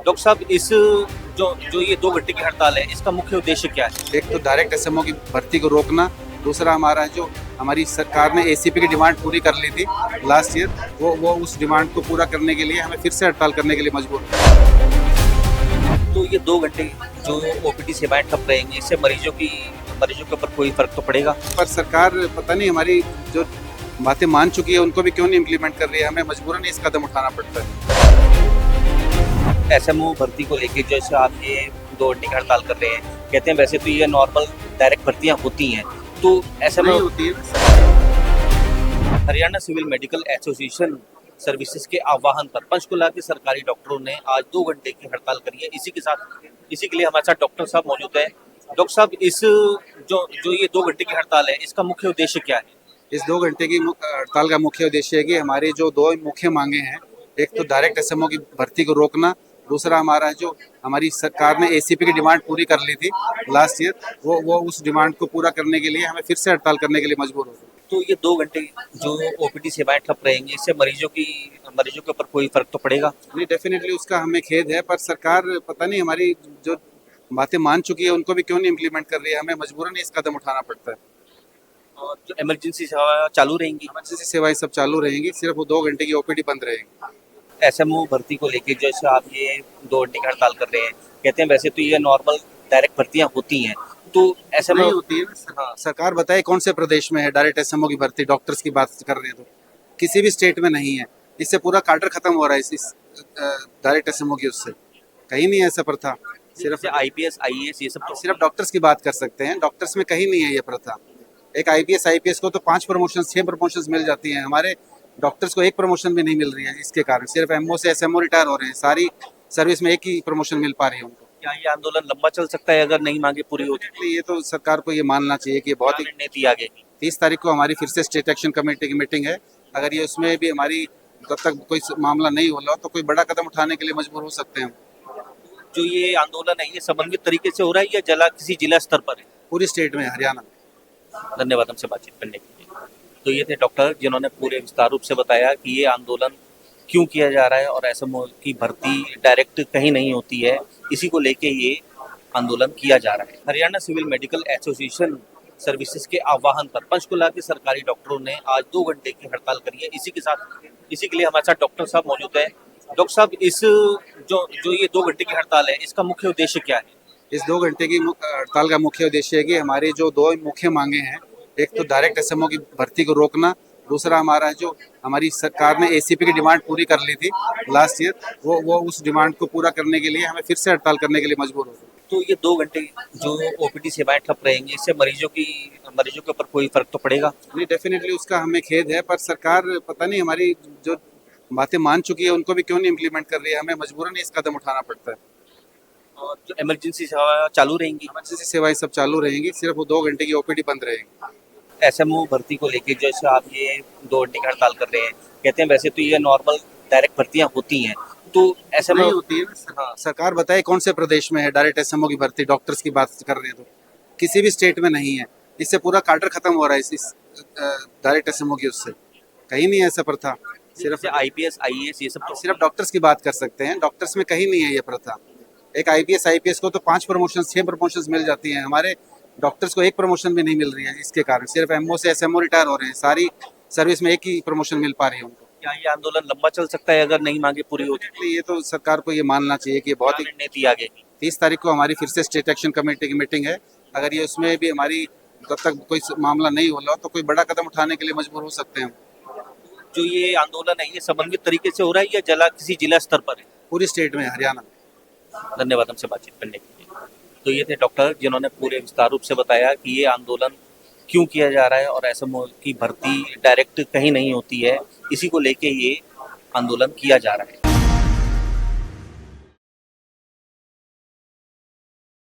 Doctor साहब इस जो जो ये 2 घंटे की हड़ताल है, इसका मुख्य उद्देश्य क्या है? एक तो डायरेक्ट एसएमओ की भर्ती को रोकना, दूसरा हमारा जो हमारी सरकार ने एसीपी की डिमांड पूरी कर ली थी लास्ट ईयर, वो उस डिमांड को पूरा करने के लिए हमें फिर से हड़ताल करने के लिए मजबूर है। तो ये 2 घंटे जो ओपीडी सेवाएं ठप रहेंगी, इससे मरीजों के ऊपर कोई फर्क तो पड़ेगा? पर सरकार पता नहीं हमारी जो बातें मान चुकी है उनको भी क्यों नहीं इम्प्लीमेंट कर रही है, हमें मजबूरन इस कदम उठाना पड़ता है। एसएमओ भर्ती को लेके जैसे आप ये 2 घंटे की हड़ताल कर रहे हैं, कहते हैं वैसे तो ये नॉर्मल डायरेक्ट भर्तियां होती हैं, तो एसएमओ नहीं होती है। Haryana civil medical association services के आह्वान पर पंचकुला के सरकारी डॉक्टरों ने आज 2 घंटे की हड़ताल करी है। इसी के लिए हमारे साथ डॉक्टर साहब मौजूद है। डॉक्टर साहब इस जो ये 2 घंटे की हड़ताल है, इसका मुख्य उद्देश्य क्या है? इस 2 घंटे की हड़ताल का मुख्य उद्देश्य है कि हमारी जो 2 मुख्य मांगे हैं, एक तो डायरेक्ट एसएमओ की भर्ती को रोकना, दूसरा हमारा जो हमारी सरकार ने एसीपी की डिमांड पूरी कर ली थी लास्ट ईयर, वो उस डिमांड को पूरा करने के लिए हमें फिर से हड़ताल करने के लिए मजबूर हो। तो ये 2 घंटे जो ओपीडी सेवाएं ठप रहेंगी, इससे मरीजों के ऊपर कोई फर्क तो पड़ेगा? नहीं, डेफिनेटली उसका हमें खेद है, पर सरकार पता नहीं हमारी जो बातें मान चुकी है उनको भी क्यों नहीं इम्प्लीमेंट कर रही है, हमें मजबूरन इस कदम उठाना पड़ता है। और जो इमरजेंसी सेवा चालू रहेंगी, इमरजेंसी सेवाएं सब चालू रहेंगी, सिर्फ वो 2 घंटे की ओपीडी बंद रहेगी। एसएमओ भर्ती को लेके जैसे आप ये 2 घंटे की हड़ताल कर रहे हैं, कहते हैं वैसे तो ये नॉर्मल डायरेक्ट भर्तियां होती हैं, तो एसएमओ नहीं होती है। हाँ, सरकार बताए कौन से प्रदेश में है डायरेक्ट एसएमओ की भर्ती, डॉक्टर्स की बात कर रहे हैं तो किसी भी स्टेट में नहीं है। इससे पूरा काडर खत्म हो रहा है इस डायरेक्ट एसएमओ की, उससे कहीं नहीं है ऐसा प्रथा। सिर्फ आईपीएस आईएएस ये सब तो सिर्फ डॉक्टर्स की बात कर सकते हैं, डॉक्टर्स में कहीं नहीं है ये प्रथा। एक आईपीएस आईपीएस को तो 5 प्रमोशन 6 प्रमोशन मिल जाती हैं, हमारे डॉक्टर्स को 1 प्रमोशन भी नहीं मिल रही है, जिसके कारण सिर्फ एमओ से एसएमओ रिटायर हो रहे हैं, सारी सर्विस में 1 ही प्रमोशन मिल पा रही है उनको। क्या ये आंदोलन लंबा चल सकता है अगर नहीं मांगे पूरी होती? इसलिए ये तो सरकार को ये मानना चाहिए कि ये बहुत ही रणनीति आगे 30 तारीख को हमारी फिर से स्टेट एक्शन कमेटी की मीटिंग है। अगर ये उसमें भी हमारी तब तक कोई मामला नहीं होला तो कोई बड़ा कदम उठाने के लिए मजबूर हो सकते हैं। जो ये आंदोलन है, ये समन्वित तरीके से हो रहा है या किसी जिला स्तर पर है? पूरी स्टेट में, हरियाणा में। धन्यवाद हमसे बातचीत करने के लिए। तो ये थे डॉक्टर जिन्होंने पूरे विस्तार रूप से बताया कि ये आंदोलन क्यों किया जा रहा है और एसएमओ की भर्ती डायरेक्ट कहीं नहीं होती है, इसी को लेके ये आंदोलन किया जा रहा है। Haryana civil medical association services के आह्वान पर पंचकुला के सरकारी डॉक्टरों ने आज 2 घंटे की हड़ताल करी है। इसी के लिए हमारे साथ डॉक्टर साहब मौजूद है। डॉक्टर साहब इस जो ये 2 घंटे की हड़ताल है, इसका मुख्य उद्देश्य क्या है? इस 2 घंटे की हड़ताल का मुख्य उद्देश्य है कि हमारी जो 2 मुख्य मांगे हैं, एक तो डायरेक्ट एसएमओ की भर्ती को रोकना, दूसरा हमारा जो हमारी सरकार ने एसीपी की डिमांड पूरी कर ली थी लास्ट ईयर, वो उस डिमांड को पूरा करने के लिए हमें फिर से हड़ताल करने के लिए मजबूर हो। तो ये 2 घंटे जो ओपीडी सेवाएं ठप रहेंगी, इससे मरीजों के ऊपर कोई फर्क तो पड़ेगा? नहीं, डेफिनेटली उसका हमें खेद है, पर सरकार पता नहीं हमारी जो बातें मान चुकी है उनको भी क्यों नहीं इम्प्लीमेंट कर रही है, हमें मजबूरन इस कदम उठाना पड़ता है। और जो इमरजेंसी सेवा चालू रहेंगी, इमरजेंसी सेवाएं सब चालू रहेंगी, सिर्फ वो 2 घंटे की ओपीडी बंद रहेगी। एसएमओ भर्ती को लेके जैसे आप ये 2 घंटे की हड़ताल कर रहे हैं, कहते हैं वैसे तो ये नॉर्मल डायरेक्ट भर्तियां होती हैं, तो एसएमओ नहीं होती है। हाँ, सरकार बताए कौन से प्रदेश में है डायरेक्ट एसएमओ की भर्ती, डॉक्टर्स की बात कर रहे हैं तो किसी भी स्टेट में नहीं है। इससे पूरा काडर खत्म हो रहा है इस डायरेक्ट एसएमओ की, उससे कहीं नहीं है ऐसा प्रथा। सिर्फ आईपीएस आईएएस ये सब तो सिर्फ डॉक्टर्स की बात कर सकते हैं, डॉक्टर्स में कहीं नहीं है ये प्रथा। एक आईपीएस आईपीएस को तो 5 प्रमोशन 6 प्रमोशन मिल जाती हैं, हमारे डॉक्टर्स को 1 प्रमोशन भी नहीं मिल रही है, जिसके कारण सिर्फ एमओ से एसएमओ रिटायर हो रहे हैं, सारी सर्विस में 1 ही प्रमोशन मिल पा रही है उनको। क्या ये आंदोलन लंबा चल सकता है अगर नहीं मांगे पूरी होती? इसलिए ये तो सरकार को ये मानना चाहिए कि ये बहुत ही रणनीति आगे 30 तारीख को हमारी फिर से स्टेट एक्शन कमेटी की मीटिंग है। अगर ये उसमें भी हमारी तब तक कोई मामला नहीं होला तो कोई बड़ा कदम उठाने के लिए मजबूर हो सकते हैं। जो ये आंदोलन है, ये समन्वित तरीके से हो रहा है या किसी जिला स्तर पर है? पूरी स्टेट में, हरियाणा में। धन्यवाद हमसे बातचीत करने के लिए। तो ये थे डॉक्टर जिन्होंने पूरे विस्तार रूप से बताया कि ये आंदोलन क्यों किया जा रहा है और एसएमओ की भर्ती डायरेक्ट कहीं नहीं होती है, इसी को लेके ये आंदोलन किया जा रहा है।